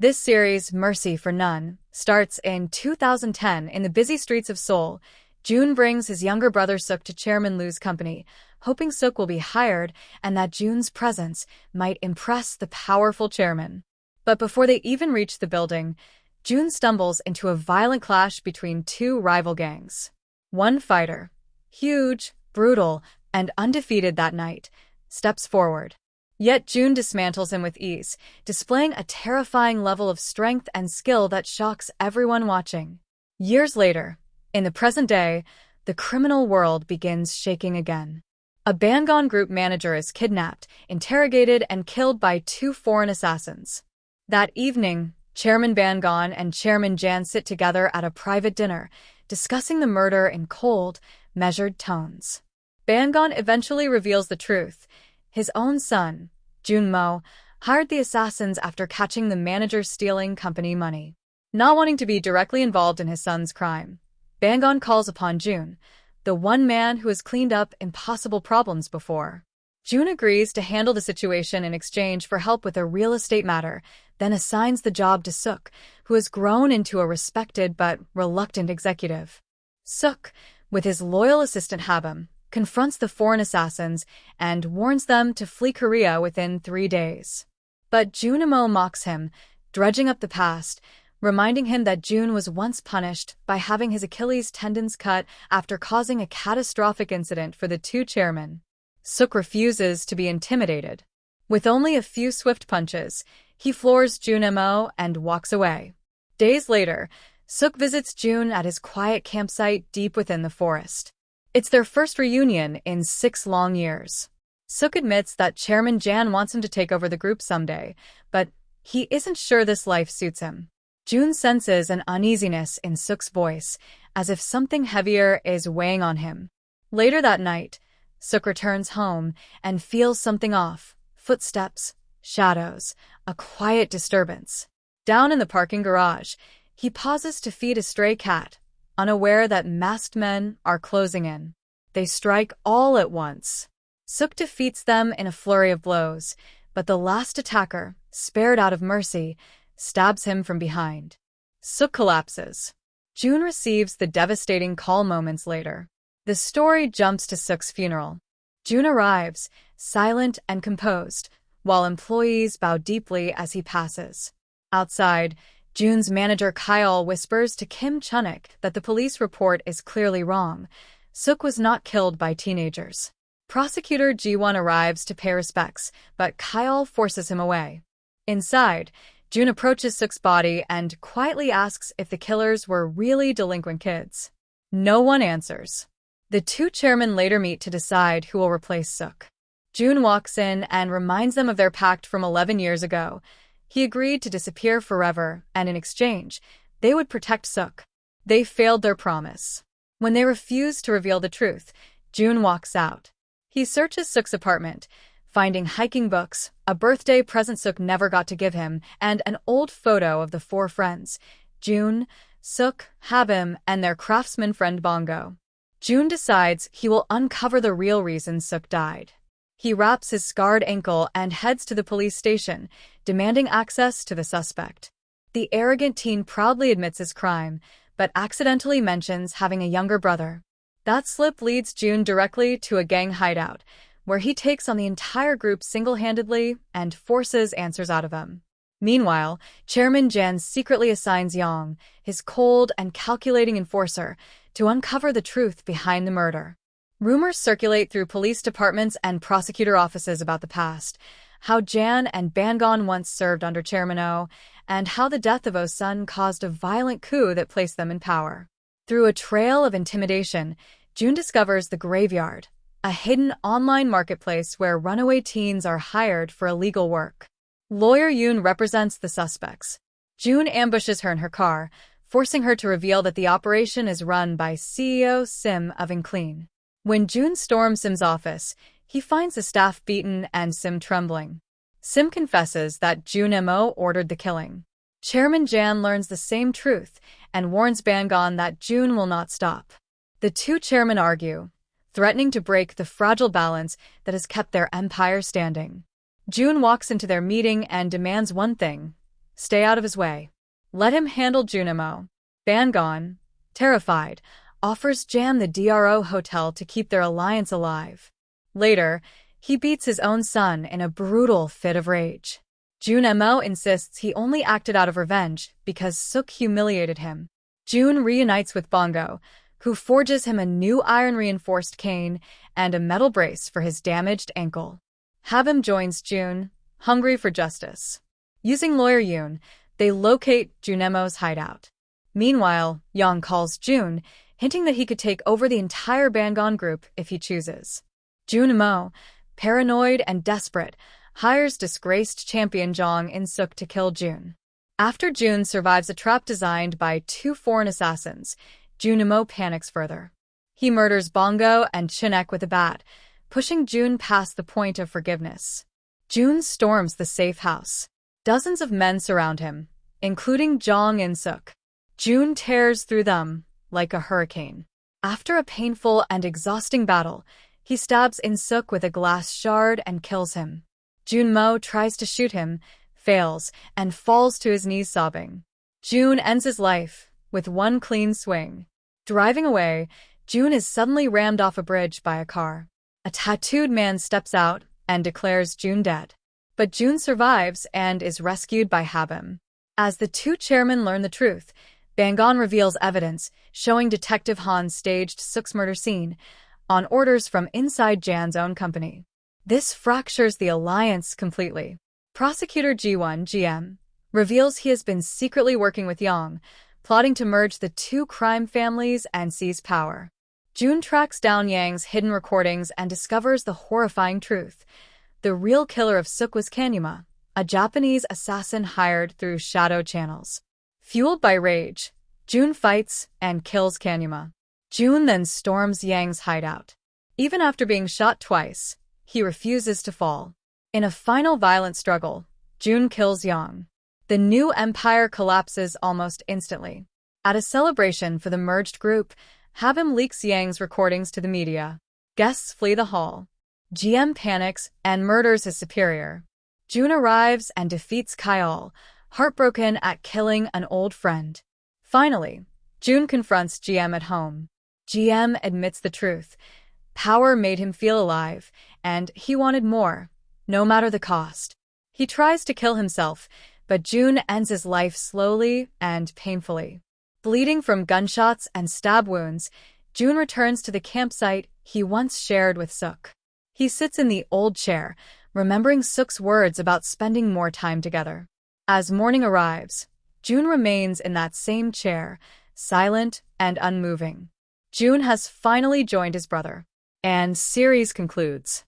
This series, Mercy for None, starts in 2010 in the busy streets of Seoul. Jun brings his younger brother Suk to Chairman Lu's company, hoping Suk will be hired and that Jun's presence might impress the powerful chairman. But before they even reach the building, Jun stumbles into a violent clash between two rival gangs. One fighter, huge, brutal, and undefeated that night, steps forward. Yet Jun dismantles him with ease, displaying a terrifying level of strength and skill that shocks everyone watching. Years later, in the present day, the criminal world begins shaking again. A Bangon group manager is kidnapped, interrogated, and killed by two foreign assassins. That evening, Chairman Bangon and Chairman Jan sit together at a private dinner, discussing the murder in cold, measured tones. Bangon eventually reveals the truth. His own son, Jun Mo, hired the assassins after catching the manager stealing company money. Not wanting to be directly involved in his son's crime, Bangon calls upon Jun, the one man who has cleaned up impossible problems before. Jun agrees to handle the situation in exchange for help with a real estate matter, then assigns the job to Suk, who has grown into a respected but reluctant executive. Suk, with his loyal assistant Habam, confronts the foreign assassins and warns them to flee Korea within 3 days. But Junimo mocks him, dredging up the past, reminding him that Jun was once punished by having his Achilles tendons cut after causing a catastrophic incident for the two chairmen. Suk refuses to be intimidated. With only a few swift punches, he floors Junimo and walks away. Days later, Suk visits Jun at his quiet campsite deep within the forest. It's their first reunion in 6 long years. Suk admits that Chairman Jan wants him to take over the group someday, but he isn't sure this life suits him. Jun senses an uneasiness in Suk's voice, as if something heavier is weighing on him. Later that night, Suk returns home and feels something off. Footsteps, shadows, a quiet disturbance. Down in the parking garage, he pauses to feed a stray cat, unaware that masked men are closing in. They strike all at once. Suk defeats them in a flurry of blows, but the last attacker, spared out of mercy, stabs him from behind. Suk collapses. Jun receives the devastating call moments later. The story jumps to Suk's funeral. Jun arrives, silent and composed, while employees bow deeply as he passes. Outside, Jun's manager Kyle whispers to Kim Chunik that the police report is clearly wrong. Suk was not killed by teenagers. Prosecutor Ji-won arrives to pay respects, but Kyle forces him away. Inside, Jun approaches Suk's body and quietly asks if the killers were really delinquent kids. No one answers. The two chairmen later meet to decide who will replace Suk. Jun walks in and reminds them of their pact from 11 years ago. He agreed to disappear forever, and in exchange, they would protect Suk. They failed their promise. When they refuse to reveal the truth, Jun walks out. He searches Suk's apartment, finding hiking books, a birthday present Suk never got to give him, and an old photo of the 4 friends, Jun, Suk, Habim, and their craftsman friend Bongo. Jun decides he will uncover the real reason Suk died. He wraps his scarred ankle and heads to the police station, demanding access to the suspect. The arrogant teen proudly admits his crime, but accidentally mentions having a younger brother. That slip leads Jun directly to a gang hideout, where he takes on the entire group single-handedly and forces answers out of them. Meanwhile, Chairman Jan secretly assigns Yang, his cold and calculating enforcer, to uncover the truth behind the murder. Rumors circulate through police departments and prosecutor offices about the past, how Jan and Bangon once served under Chairman Oh, and how the death of Oh's son caused a violent coup that placed them in power. Through a trail of intimidation, Jun discovers the Graveyard, a hidden online marketplace where runaway teens are hired for illegal work. Lawyer Yoon represents the suspects. Jun ambushes her in her car, forcing her to reveal that the operation is run by CEO Sim of Inclean. When Jun storms Sim's office, he finds the staff beaten and Sim trembling. Sim confesses that Junimo ordered the killing. Chairman Jan learns the same truth and warns Bangon that Jun will not stop. The two chairmen argue, threatening to break the fragile balance that has kept their empire standing. Jun walks into their meeting and demands one thing: Stay out of his way. Let him handle Junimo. Bangon, terrified, offers Jam the DRO hotel to keep their alliance alive. Later, he beats his own son in a brutal fit of rage. Junimo insists he only acted out of revenge because Suk humiliated him. Jun reunites with Bongo, who forges him a new iron-reinforced cane and a metal brace for his damaged ankle. Habim joins Jun, hungry for justice. Using lawyer Yoon, they locate Junimo's hideout. Meanwhile, Yang calls Jun, hinting that he could take over the entire Bangon group if he chooses. Junimo, paranoid and desperate, hires disgraced champion Jong In-suk to kill Jun. After Jun survives a trap designed by 2 foreign assassins, Junimo panics further. He murders Bongo and Chinek with a bat, pushing Jun past the point of forgiveness. Jun storms the safe house. Dozens of men surround him, including Jong In-suk. Jun tears through them like a hurricane. After a painful and exhausting battle, he stabs In-suk with a glass shard and kills him. Junmo tries to shoot him, fails, and falls to his knees sobbing. Jun ends his life with one clean swing. Driving away, Jun is suddenly rammed off a bridge by a car. A tattooed man steps out and declares Jun dead. But Jun survives and is rescued by Habim. As the 2 chairmen learn the truth, Bangon reveals evidence showing Detective Han staged Suk's murder scene on orders from inside Jan's own company. This fractures the alliance completely. Prosecutor Ji-won GM reveals he has been secretly working with Yang, plotting to merge the 2 crime families and seize power. Jun tracks down Yang's hidden recordings and discovers the horrifying truth. The real killer of Suk was Kanyama, a Japanese assassin hired through shadow channels. Fueled by rage, Jun fights and kills Kanyama. Jun then storms Yang's hideout. Even after being shot twice, he refuses to fall. In a final violent struggle, Jun kills Yang. The new empire collapses almost instantly. At a celebration for the merged group, Habim leaks Yang's recordings to the media. Guests flee the hall. GM panics and murders his superior. Jun arrives and defeats Kyle, heartbroken at killing an old friend. Finally, Jun confronts GM at home. GM admits the truth. Power made him feel alive, and he wanted more, no matter the cost. He tries to kill himself, but Jun ends his life slowly and painfully. Bleeding from gunshots and stab wounds, Jun returns to the campsite he once shared with Suk. He sits in the old chair, remembering Suk's words about spending more time together. As morning arrives, Jun remains in that same chair, silent and unmoving. Jun has finally joined his brother. And series concludes.